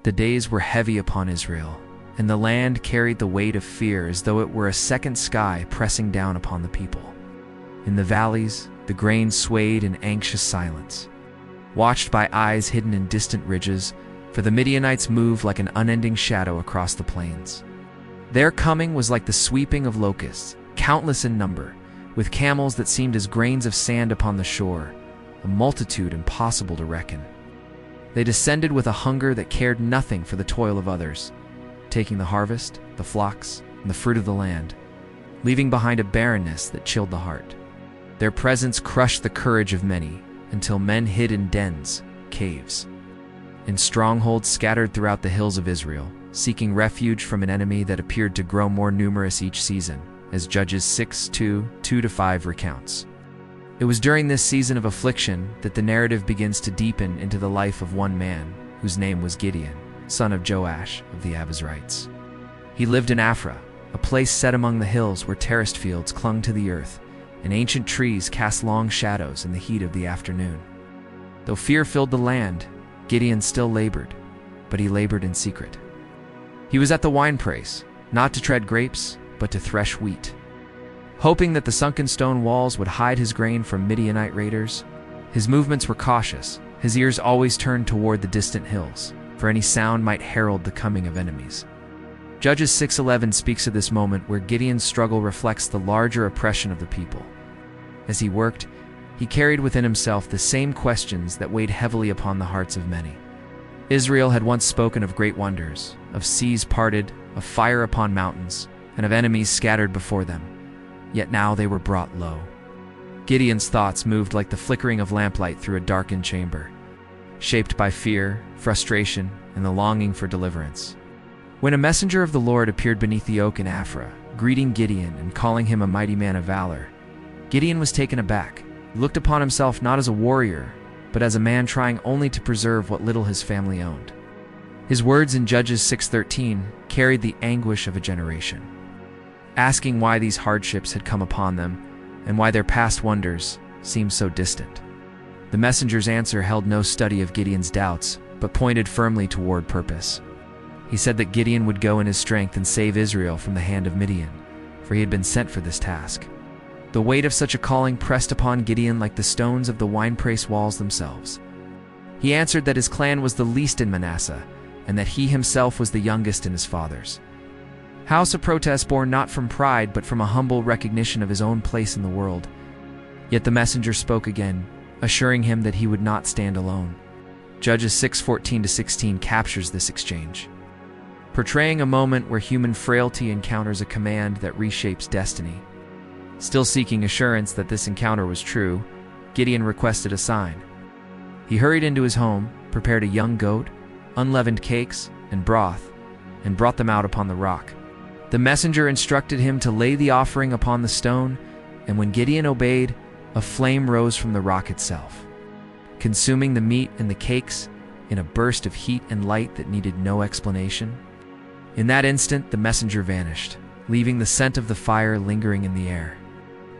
The days were heavy upon Israel, and the land carried the weight of fear as though it were a second sky pressing down upon the people. In the valleys, the grain swayed in anxious silence, watched by eyes hidden in distant ridges, for the Midianites moved like an unending shadow across the plains. Their coming was like the sweeping of locusts, countless in number, with camels that seemed as grains of sand upon the shore, a multitude impossible to reckon. They descended with a hunger that cared nothing for the toil of others, taking the harvest, the flocks, and the fruit of the land, leaving behind a barrenness that chilled the heart. Their presence crushed the courage of many, until men hid in dens, caves, in strongholds scattered throughout the hills of Israel, seeking refuge from an enemy that appeared to grow more numerous each season, as Judges 6:2-5 recounts. It was during this season of affliction that the narrative begins to deepen into the life of one man, whose name was Gideon, son of Joash of the Abiezrites. He lived in Aphrah, a place set among the hills where terraced fields clung to the earth, and ancient trees cast long shadows in the heat of the afternoon. Though fear filled the land, Gideon still labored, but he labored in secret. He was at the winepress, not to tread grapes, but to thresh wheat. Hoping that the sunken stone walls would hide his grain from Midianite raiders, his movements were cautious, his ears always turned toward the distant hills, for any sound might herald the coming of enemies. Judges 6:11 speaks of this moment where Gideon's struggle reflects the larger oppression of the people. As he worked, he carried within himself the same questions that weighed heavily upon the hearts of many. Israel had once spoken of great wonders, of seas parted, of fire upon mountains, and of enemies scattered before them. Yet now they were brought low. Gideon's thoughts moved like the flickering of lamplight through a darkened chamber, shaped by fear, frustration, and the longing for deliverance. When a messenger of the Lord appeared beneath the oak in Aphrah, greeting Gideon and calling him a mighty man of valor, Gideon was taken aback. He looked upon himself not as a warrior, but as a man trying only to preserve what little his family owned. His words in Judges 6:13 carried the anguish of a generation, asking why these hardships had come upon them and why their past wonders seemed so distant. The messenger's answer held no study of Gideon's doubts, but pointed firmly toward purpose. He said that Gideon would go in his strength and save Israel from the hand of Midian, for he had been sent for this task. The weight of such a calling pressed upon Gideon like the stones of the winepress walls themselves. He answered that his clan was the least in Manasseh, and that he himself was the youngest in his fathers' house, a protest born not from pride but from a humble recognition of his own place in the world. Yet the messenger spoke again, assuring him that he would not stand alone. Judges 6:14-16 captures this exchange, portraying a moment where human frailty encounters a command that reshapes destiny. Still seeking assurance that this encounter was true, Gideon requested a sign. He hurried into his home, prepared a young goat, unleavened cakes, and broth, and brought them out upon the rock. The messenger instructed him to lay the offering upon the stone, and when Gideon obeyed, a flame rose from the rock itself, consuming the meat and the cakes in a burst of heat and light that needed no explanation. In that instant, the messenger vanished, leaving the scent of the fire lingering in the air.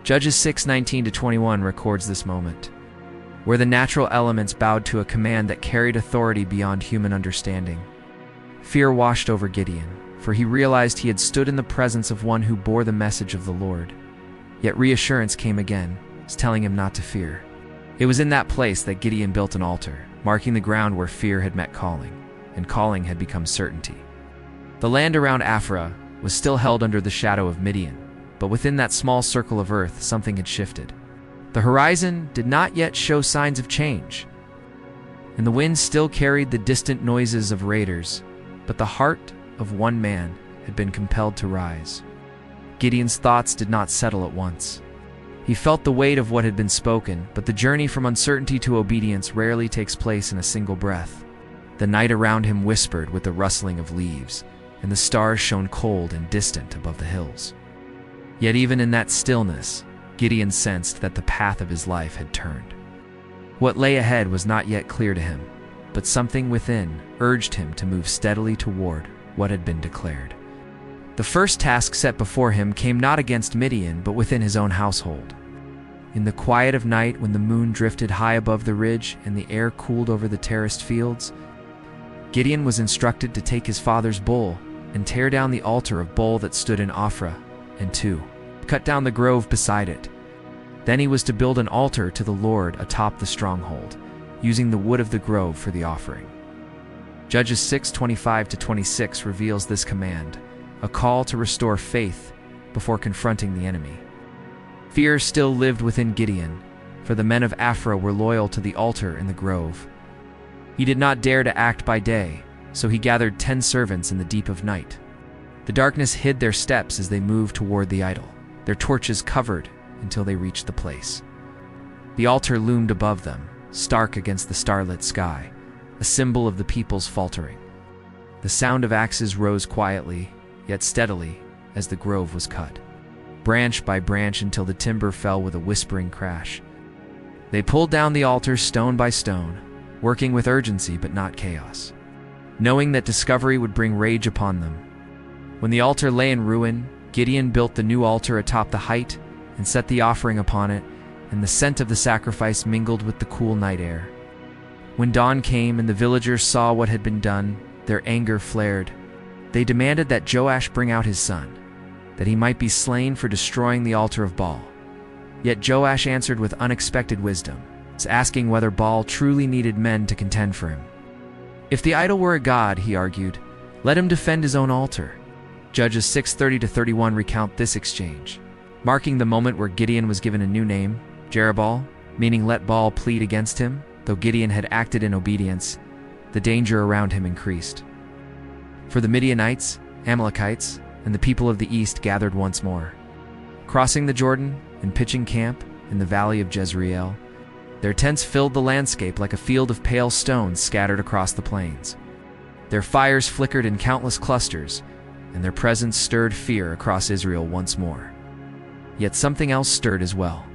Judges 6:19-21 records this moment, where the natural elements bowed to a command that carried authority beyond human understanding. Fear washed over Gideon, for he realized he had stood in the presence of one who bore the message of the Lord. Yet reassurance came again, telling him not to fear. It was in that place that Gideon built an altar, marking the ground where fear had met calling, and calling had become certainty. The land around Aphrah was still held under the shadow of Midian, but within that small circle of earth, something had shifted. The horizon did not yet show signs of change, and the wind still carried the distant noises of raiders, but the heart of one man had been compelled to rise. Gideon's thoughts did not settle at once. He felt the weight of what had been spoken, but the journey from uncertainty to obedience rarely takes place in a single breath. The night around him whispered with the rustling of leaves, and the stars shone cold and distant above the hills. Yet even in that stillness, Gideon sensed that the path of his life had turned. What lay ahead was not yet clear to him, but something within urged him to move steadily toward what had been declared. The first task set before him came not against Midian, but within his own household. In the quiet of night, when the moon drifted high above the ridge and the air cooled over the terraced fields, Gideon was instructed to take his father's bull and tear down the altar of bull that stood in Ophrah, and to cut down the grove beside it. Then he was to build an altar to the Lord atop the stronghold, using the wood of the grove for the offering. Judges 6:25-26 reveals this command, a call to restore faith before confronting the enemy. Fear still lived within Gideon, for the men of Ophrah were loyal to the altar in the grove. He did not dare to act by day, so he gathered 10 servants in the deep of night. The darkness hid their steps as they moved toward the idol, their torches covered until they reached the place. The altar loomed above them, stark against the starlit sky, a symbol of the people's faltering. The sound of axes rose quietly, yet steadily, as the grove was cut, branch by branch until the timber fell with a whispering crash. They pulled down the altar stone by stone, working with urgency but not chaos, knowing that discovery would bring rage upon them. When the altar lay in ruin, Gideon built the new altar atop the height and set the offering upon it, and the scent of the sacrifice mingled with the cool night air. When dawn came and the villagers saw what had been done, their anger flared. They demanded that Joash bring out his son, that he might be slain for destroying the altar of Baal. Yet Joash answered with unexpected wisdom, asking whether Baal truly needed men to contend for him. If the idol were a god, he argued, let him defend his own altar. Judges 6:30-31 recount this exchange, marking the moment where Gideon was given a new name, Jerubbaal, meaning let Baal plead against him. Though Gideon had acted in obedience, the danger around him increased. For the Midianites, Amalekites, and the people of the east gathered once more, crossing the Jordan and pitching camp in the valley of Jezreel. Their tents filled the landscape like a field of pale stones scattered across the plains. Their fires flickered in countless clusters, and their presence stirred fear across Israel once more. Yet something else stirred as well,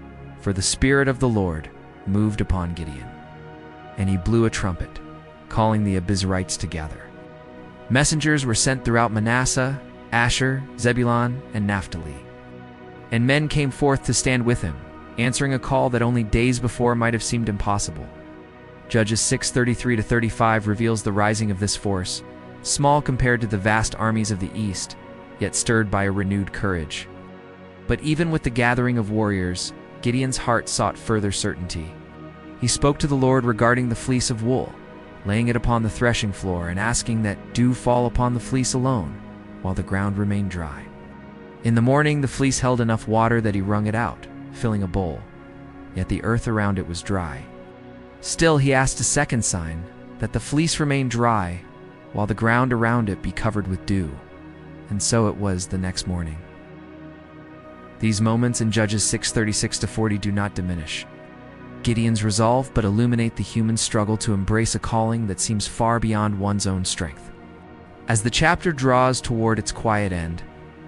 for the Spirit of the Lord moved upon Gideon, and he blew a trumpet, calling the Abiezrites to gather. Messengers were sent throughout Manasseh, Asher, Zebulun, and Naphtali, and men came forth to stand with him, answering a call that only days before might have seemed impossible. Judges 6:33-35 reveals the rising of this force, small compared to the vast armies of the east, yet stirred by a renewed courage. But even with the gathering of warriors, Gideon's heart sought further certainty. He spoke to the Lord regarding the fleece of wool, laying it upon the threshing floor and asking that dew fall upon the fleece alone, while the ground remained dry. In the morning the fleece held enough water that he wrung it out, filling a bowl, yet the earth around it was dry. Still he asked a second sign, that the fleece remain dry, while the ground around it be covered with dew. And so it was the next morning. These moments in Judges 6:36-40 do not diminish Gideon's resolve, but illuminate the human struggle to embrace a calling that seems far beyond one's own strength. As the chapter draws toward its quiet end,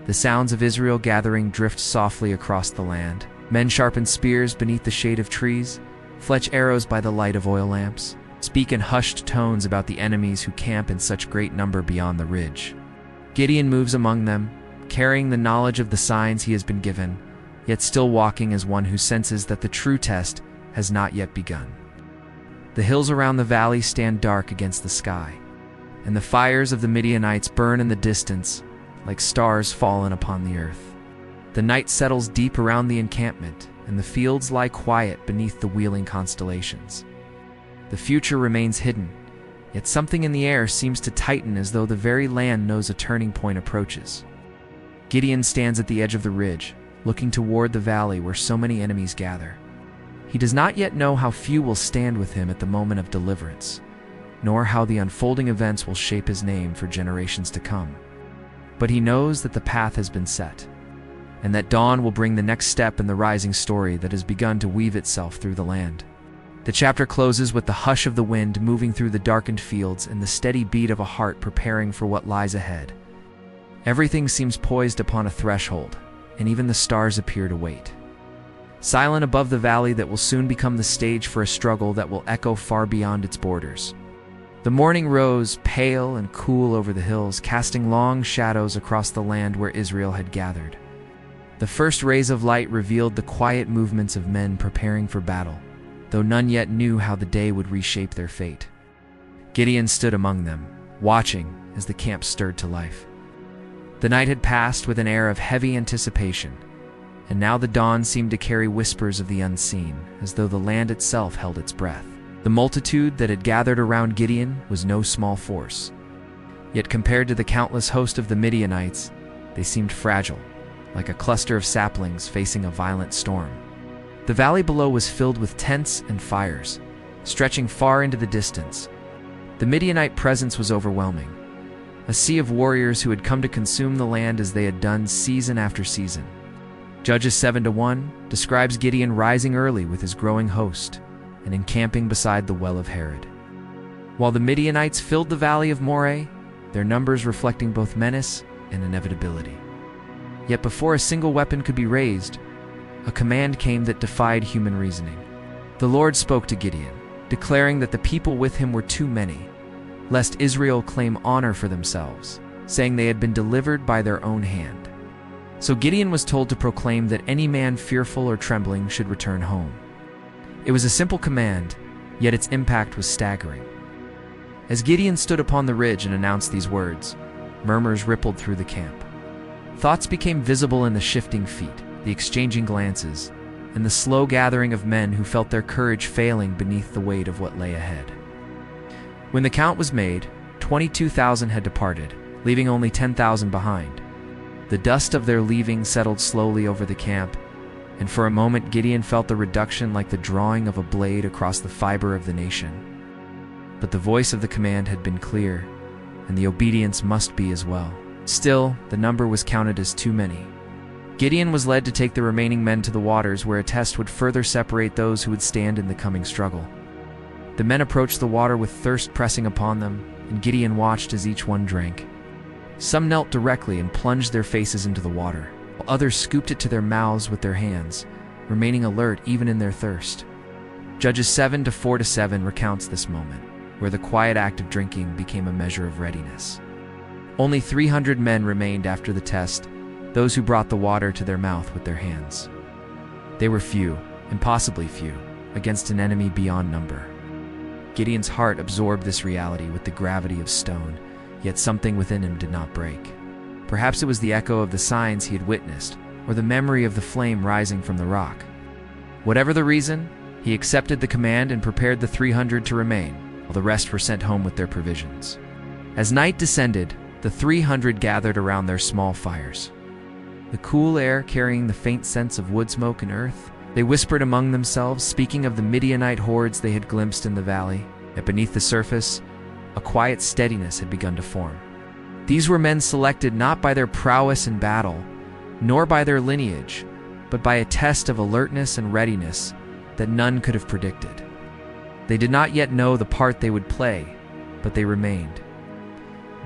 the sounds of Israel gathering drift softly across the land. Men sharpen spears beneath the shade of trees, fletch arrows by the light of oil lamps, speak in hushed tones about the enemies who camp in such great number beyond the ridge. Gideon moves among them, carrying the knowledge of the signs he has been given, yet still walking as one who senses that the true test has not yet begun. The hills around the valley stand dark against the sky, and the fires of the Midianites burn in the distance like stars fallen upon the earth. The night settles deep around the encampment, and the fields lie quiet beneath the wheeling constellations. The future remains hidden, yet something in the air seems to tighten as though the very land knows a turning point approaches. Gideon stands at the edge of the ridge, looking toward the valley where so many enemies gather. He does not yet know how few will stand with him at the moment of deliverance, nor how the unfolding events will shape his name for generations to come. But he knows that the path has been set, and that dawn will bring the next step in the rising story that has begun to weave itself through the land. The chapter closes with the hush of the wind moving through the darkened fields and the steady beat of a heart preparing for what lies ahead. Everything seems poised upon a threshold, and even the stars appear to wait. Silent above the valley that will soon become the stage for a struggle that will echo far beyond its borders. The morning rose, pale and cool over the hills, casting long shadows across the land where Israel had gathered. The first rays of light revealed the quiet movements of men preparing for battle, though none yet knew how the day would reshape their fate. Gideon stood among them, watching as the camp stirred to life. The night had passed with an air of heavy anticipation, and now the dawn seemed to carry whispers of the unseen, as though the land itself held its breath. The multitude that had gathered around Gideon was no small force. Yet compared to the countless host of the Midianites, they seemed fragile, like a cluster of saplings facing a violent storm. The valley below was filled with tents and fires, stretching far into the distance. The Midianite presence was overwhelming, a sea of warriors who had come to consume the land as they had done season after season. Judges 7:1 describes Gideon rising early with his growing host and encamping beside the well of Herod. While the Midianites filled the valley of Moreh, their numbers reflecting both menace and inevitability. Yet before a single weapon could be raised, a command came that defied human reasoning. The Lord spoke to Gideon, declaring that the people with him were too many, lest Israel claim honor for themselves, saying they had been delivered by their own hand. So Gideon was told to proclaim that any man fearful or trembling should return home. It was a simple command, yet its impact was staggering. As Gideon stood upon the ridge and announced these words, murmurs rippled through the camp. Thoughts became visible in the shifting feet, the exchanging glances, and the slow gathering of men who felt their courage failing beneath the weight of what lay ahead. When the count was made, 22,000 had departed, leaving only 10,000 behind. The dust of their leaving settled slowly over the camp, and for a moment Gideon felt the reduction like the drawing of a blade across the fiber of the nation. But the voice of the command had been clear, and the obedience must be as well. Still, the number was counted as too many. Gideon was led to take the remaining men to the waters where a test would further separate those who would stand in the coming struggle. The men approached the water with thirst pressing upon them, and Gideon watched as each one drank. Some knelt directly and plunged their faces into the water, while others scooped it to their mouths with their hands, remaining alert even in their thirst. Judges 7:4-7 recounts this moment, where the quiet act of drinking became a measure of readiness. Only 300 men remained after the test, those who brought the water to their mouth with their hands. They were few, impossibly few, against an enemy beyond number. Gideon's heart absorbed this reality with the gravity of stone, yet something within him did not break. Perhaps it was the echo of the signs he had witnessed, or the memory of the flame rising from the rock. Whatever the reason, he accepted the command and prepared the 300 to remain, while the rest were sent home with their provisions. As night descended, the 300 gathered around their small fires. The cool air carrying the faint scents of wood smoke and earth, they whispered among themselves, speaking of the Midianite hordes they had glimpsed in the valley. Yet beneath the surface, a quiet steadiness had begun to form. These were men selected not by their prowess in battle, nor by their lineage, but by a test of alertness and readiness that none could have predicted. They did not yet know the part they would play, but they remained.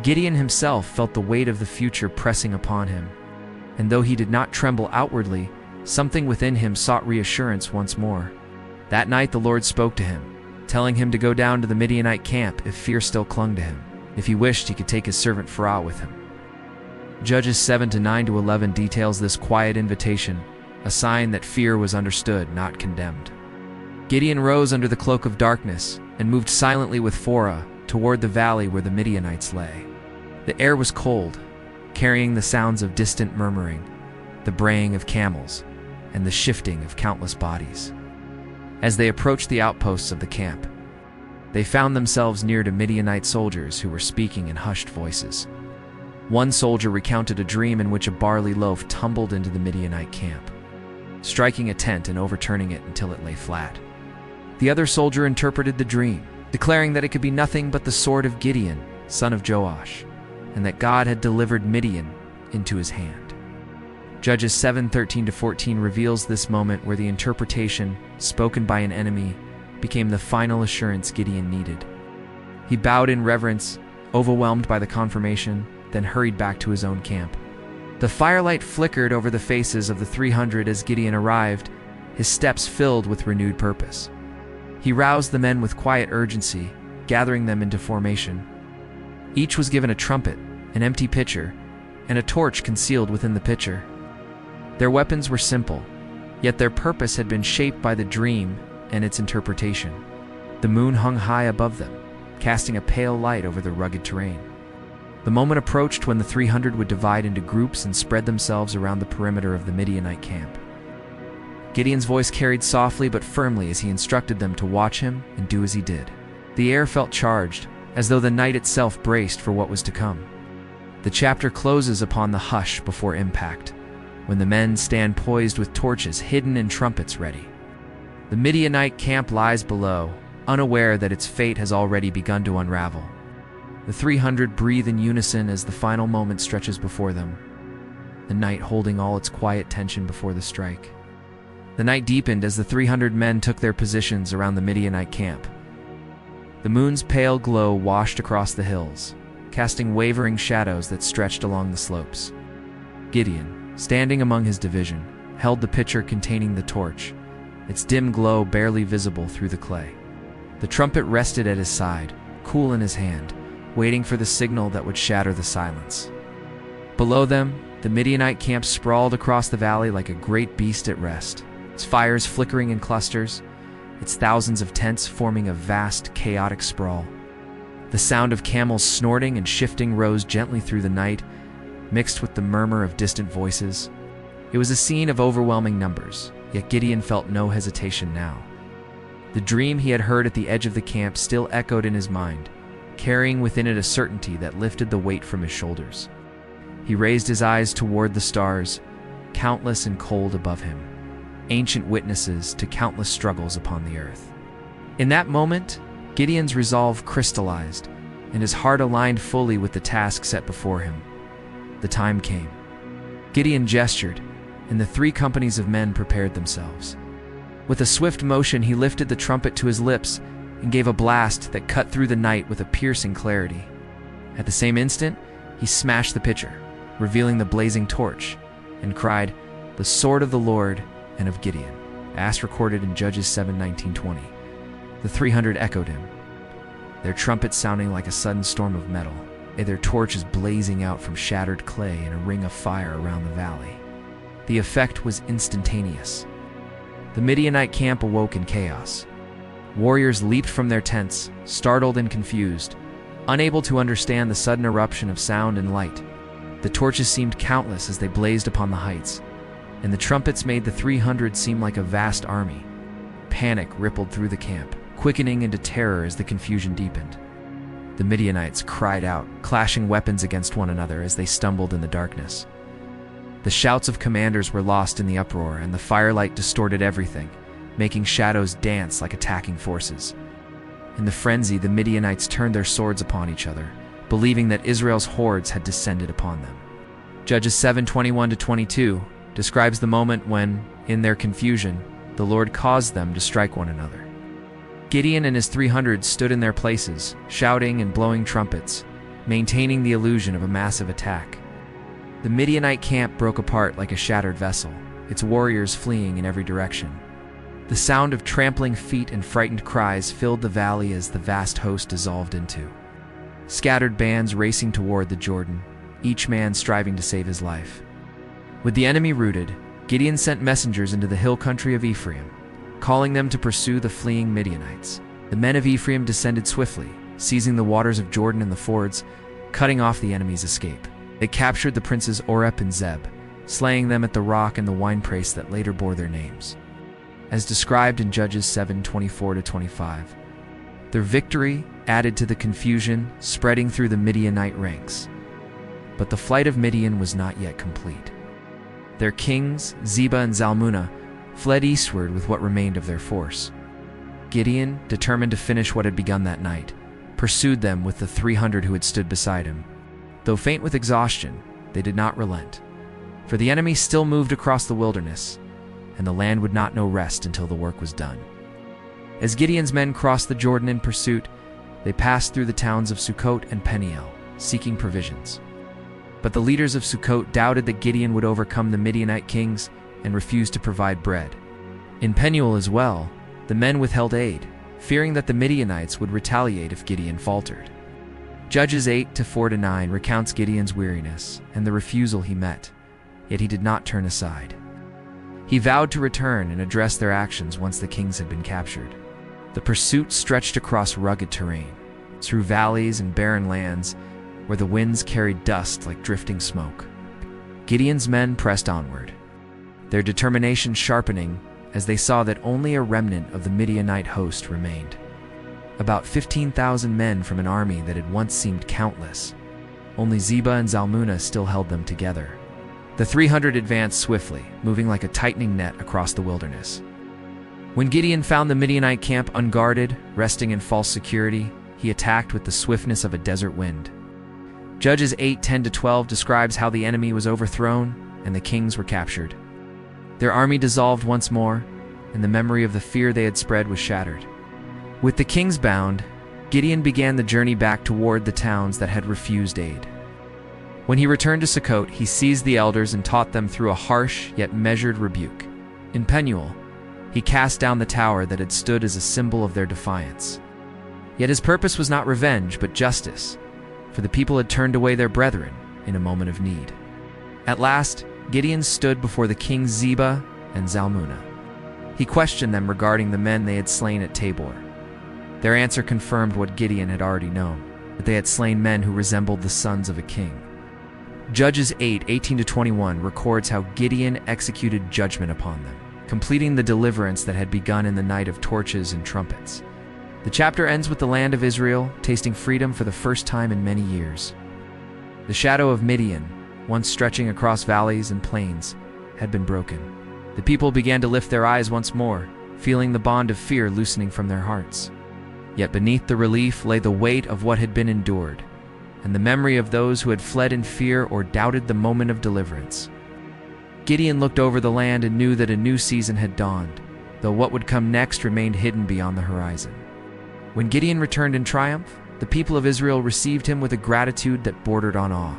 Gideon himself felt the weight of the future pressing upon him, and though he did not tremble outwardly, something within him sought reassurance once more. That night the Lord spoke to him, telling him to go down to the Midianite camp if fear still clung to him. If he wished, he could take his servant Pharaoh with him. Judges 7:9-11 details this quiet invitation, a sign that fear was understood, not condemned. Gideon rose under the cloak of darkness and moved silently with Pharaoh toward the valley where the Midianites lay. The air was cold, carrying the sounds of distant murmuring, the braying of camels, and the shifting of countless bodies. As they approached the outposts of the camp, they found themselves near to Midianite soldiers who were speaking in hushed voices. One soldier recounted a dream in which a barley loaf tumbled into the Midianite camp, striking a tent and overturning it until it lay flat. The other soldier interpreted the dream, declaring that it could be nothing but the sword of Gideon, son of Joash, and that God had delivered Midian into his hand. Judges 7:13-14 reveals this moment where the interpretation, spoken by an enemy, became the final assurance Gideon needed. He bowed in reverence, overwhelmed by the confirmation, then hurried back to his own camp. The firelight flickered over the faces of the 300 as Gideon arrived, his steps filled with renewed purpose. He roused the men with quiet urgency, gathering them into formation. Each was given a trumpet, an empty pitcher, and a torch concealed within the pitcher. Their weapons were simple, yet their purpose had been shaped by the dream and its interpretation. The moon hung high above them, casting a pale light over the rugged terrain. The moment approached when the 300 would divide into groups and spread themselves around the perimeter of the Midianite camp. Gideon's voice carried softly but firmly as he instructed them to watch him and do as he did. The air felt charged, as though the night itself braced for what was to come. The chapter closes upon the hush before impact, when the men stand poised with torches hidden and trumpets ready. The Midianite camp lies below, unaware that its fate has already begun to unravel. The 300 breathe in unison as the final moment stretches before them, the night holding all its quiet tension before the strike. The night deepened as the 300 men took their positions around the Midianite camp. The moon's pale glow washed across the hills, casting wavering shadows that stretched along the slopes. Gideon, standing among his division, held the pitcher containing the torch, its dim glow barely visible through the clay. The trumpet rested at his side, cool in his hand, waiting for the signal that would shatter the silence. Below them, the Midianite camp sprawled across the valley like a great beast at rest, its fires flickering in clusters, its thousands of tents forming a vast, chaotic sprawl. The sound of camels snorting and shifting rose gently through the night, mixed with the murmur of distant voices. It was a scene of overwhelming numbers, yet Gideon felt no hesitation now. The dream he had heard at the edge of the camp still echoed in his mind, carrying within it a certainty that lifted the weight from his shoulders. He raised his eyes toward the stars, countless and cold above him, ancient witnesses to countless struggles upon the earth. In that moment, Gideon's resolve crystallized, and his heart aligned fully with the task set before him. The time came. Gideon gestured, and the 3 companies of men prepared themselves. With a swift motion, he lifted the trumpet to his lips and gave a blast that cut through the night with a piercing clarity. At the same instant, he smashed the pitcher, revealing the blazing torch, and cried, "The sword of the Lord and of Gideon," as recorded in Judges 7:19-20. The 300 echoed him, their trumpets sounding like a sudden storm of metal, and their torches blazing out from shattered clay in a ring of fire around the valley. The effect was instantaneous. The Midianite camp awoke in chaos. Warriors leaped from their tents, startled and confused, unable to understand the sudden eruption of sound and light. The torches seemed countless as they blazed upon the heights, and the trumpets made the 300 seem like a vast army. Panic rippled through the camp, quickening into terror as the confusion deepened. The Midianites cried out, clashing weapons against one another as they stumbled in the darkness. The shouts of commanders were lost in the uproar, and the firelight distorted everything, making shadows dance like attacking forces. In the frenzy, the Midianites turned their swords upon each other, believing that Israel's hordes had descended upon them. Judges 7:21-22 describes the moment when, in their confusion, the Lord caused them to strike one another. Gideon and his 300 stood in their places, shouting and blowing trumpets, maintaining the illusion of a massive attack. The Midianite camp broke apart like a shattered vessel, its warriors fleeing in every direction. The sound of trampling feet and frightened cries filled the valley as the vast host dissolved into scattered bands racing toward the Jordan, each man striving to save his life. With the enemy routed, Gideon sent messengers into the hill country of Ephraim, calling them to pursue the fleeing Midianites. The men of Ephraim descended swiftly, seizing the waters of Jordan and the fords, cutting off the enemy's escape. They captured the princes Oreb and Zeb, slaying them at the rock and the winepress that later bore their names, as described in Judges 7:24-25. Their victory added to the confusion spreading through the Midianite ranks. But the flight of Midian was not yet complete. Their kings, Zebah and Zalmunna, fled eastward with what remained of their force. Gideon, determined to finish what had begun that night, pursued them with the 300 who had stood beside him. Though faint with exhaustion, they did not relent, for the enemy still moved across the wilderness, and the land would not know rest until the work was done. As Gideon's men crossed the Jordan in pursuit, they passed through the towns of Sukkot and Peniel, seeking provisions. But the leaders of Sukkot doubted that Gideon would overcome the Midianite kings and refused to provide bread. In Peniel as well, the men withheld aid, fearing that the Midianites would retaliate if Gideon faltered. Judges 8:4-9 recounts Gideon's weariness and the refusal he met, yet he did not turn aside. He vowed to return and address their actions once the kings had been captured. The pursuit stretched across rugged terrain, through valleys and barren lands where the winds carried dust like drifting smoke. Gideon's men pressed onward, their determination sharpening as they saw that only a remnant of the Midianite host remained. About 15,000 men from an army that had once seemed countless. Only Zebah and Zalmunna still held them together. The 300 advanced swiftly, moving like a tightening net across the wilderness. When Gideon found the Midianite camp unguarded, resting in false security, he attacked with the swiftness of a desert wind. Judges 8:10-12 describes how the enemy was overthrown and the kings were captured. Their army dissolved once more, and the memory of the fear they had spread was shattered. With the kings bound, Gideon began the journey back toward the towns that had refused aid. When he returned to Sukkot, he seized the elders and taught them through a harsh yet measured rebuke. In Penuel, he cast down the tower that had stood as a symbol of their defiance. Yet his purpose was not revenge, but justice, for the people had turned away their brethren in a moment of need. At last, Gideon stood before the kings Zebah and Zalmunna. He questioned them regarding the men they had slain at Tabor. Their answer confirmed what Gideon had already known, that they had slain men who resembled the sons of a king. Judges 8:18-21 records how Gideon executed judgment upon them, completing the deliverance that had begun in the night of torches and trumpets. The chapter ends with the land of Israel tasting freedom for the first time in many years. The shadow of Midian, once stretching across valleys and plains, had been broken. The people began to lift their eyes once more, feeling the bond of fear loosening from their hearts. Yet beneath the relief lay the weight of what had been endured, and the memory of those who had fled in fear or doubted the moment of deliverance. Gideon looked over the land and knew that a new season had dawned, though what would come next remained hidden beyond the horizon. When Gideon returned in triumph, the people of Israel received him with a gratitude that bordered on awe.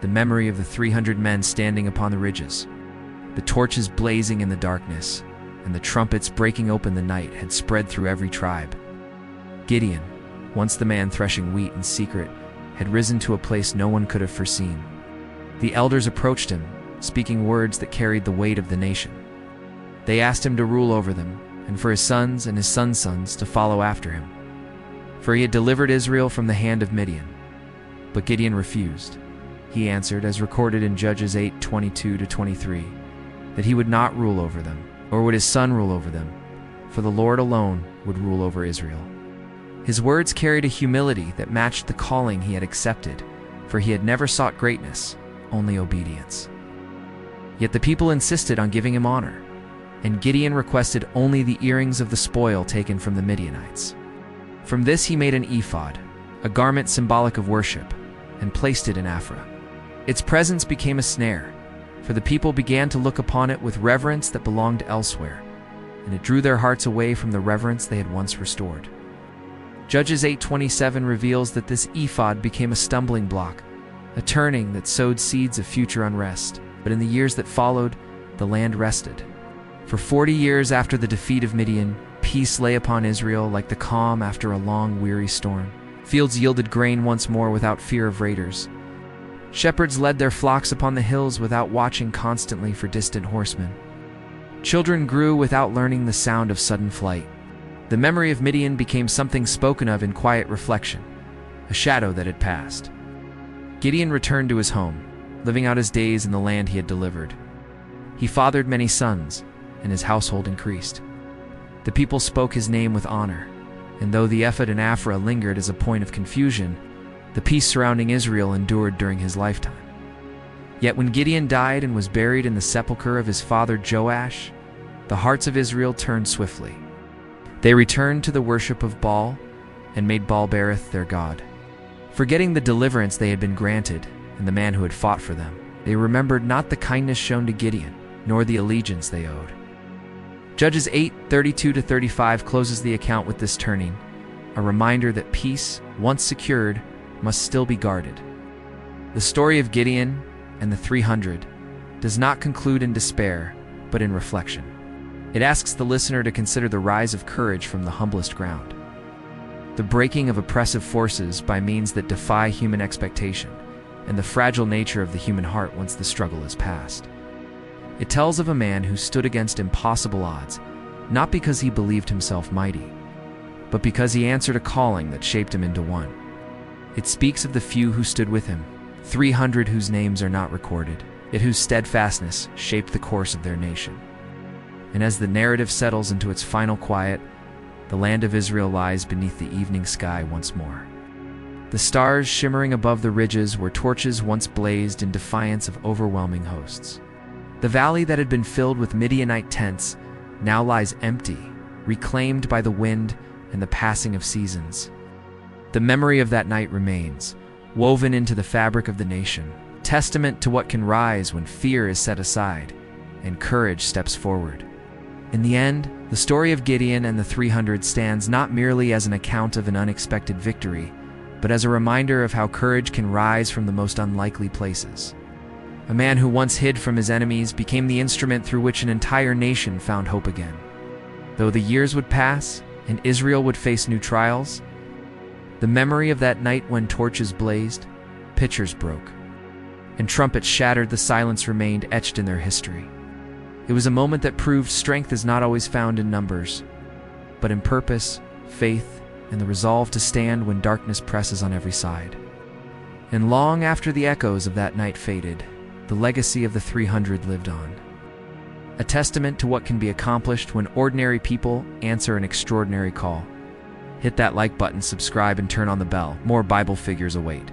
The memory of the 300 men standing upon the ridges, the torches blazing in the darkness, and the trumpets breaking open the night had spread through every tribe. Gideon, once the man threshing wheat in secret, had risen to a place no one could have foreseen. The elders approached him, speaking words that carried the weight of the nation. They asked him to rule over them, and for his sons and his sons' sons to follow after him. For he had delivered Israel from the hand of Midian. But Gideon refused. He answered, as recorded in Judges 8:22-23, that he would not rule over them, or would his son rule over them, for the Lord alone would rule over Israel. His words carried a humility that matched the calling he had accepted, for he had never sought greatness, only obedience. Yet the people insisted on giving him honor, and Gideon requested only the earrings of the spoil taken from the Midianites. From this he made an ephod, a garment symbolic of worship, and placed it in Ophrah. Its presence became a snare, for the people began to look upon it with reverence that belonged elsewhere, and it drew their hearts away from the reverence they had once restored. Judges 8:27 reveals that this ephod became a stumbling block, a turning that sowed seeds of future unrest. But in the years that followed, the land rested. For 40 years after the defeat of Midian, peace lay upon Israel like the calm after a long, weary storm. Fields yielded grain once more without fear of raiders. Shepherds led their flocks upon the hills without watching constantly for distant horsemen. Children grew without learning the sound of sudden flight. The memory of Midian became something spoken of in quiet reflection, a shadow that had passed. Gideon returned to his home, living out his days in the land he had delivered. He fathered many sons, and his household increased. The people spoke his name with honor, and though the ephod and Ophrah lingered as a point of confusion, the peace surrounding Israel endured during his lifetime. Yet when Gideon died and was buried in the sepulchre of his father Joash, the hearts of Israel turned swiftly. They returned to the worship of Baal and made Baal-berith their god. Forgetting the deliverance they had been granted and the man who had fought for them, they remembered not the kindness shown to Gideon, nor the allegiance they owed. Judges 8:32-35 closes the account with this turning, a reminder that peace, once secured, must still be guarded. The story of Gideon and the 300 does not conclude in despair, but in reflection. It asks the listener to consider the rise of courage from the humblest ground, the breaking of oppressive forces by means that defy human expectation, and the fragile nature of the human heart once the struggle is past. It tells of a man who stood against impossible odds, not because he believed himself mighty, but because he answered a calling that shaped him into one. It speaks of the few who stood with him, 300 whose names are not recorded, yet whose steadfastness shaped the course of their nation. And as the narrative settles into its final quiet, the land of Israel lies beneath the evening sky once more. The stars shimmering above the ridges where torches once blazed in defiance of overwhelming hosts. The valley that had been filled with Midianite tents now lies empty, reclaimed by the wind and the passing of seasons. The memory of that night remains, woven into the fabric of the nation, testament to what can rise when fear is set aside and courage steps forward. In the end, the story of Gideon and the 300 stands not merely as an account of an unexpected victory, but as a reminder of how courage can rise from the most unlikely places. A man who once hid from his enemies became the instrument through which an entire nation found hope again. Though the years would pass and Israel would face new trials, the memory of that night when torches blazed, pitchers broke, and trumpets shattered, the silence remained etched in their history. It was a moment that proved strength is not always found in numbers, but in purpose, faith, and the resolve to stand when darkness presses on every side. And long after the echoes of that night faded, the legacy of the 300 lived on. A testament to what can be accomplished when ordinary people answer an extraordinary call. Hit that like button, subscribe, and turn on the bell. More Bible figures await.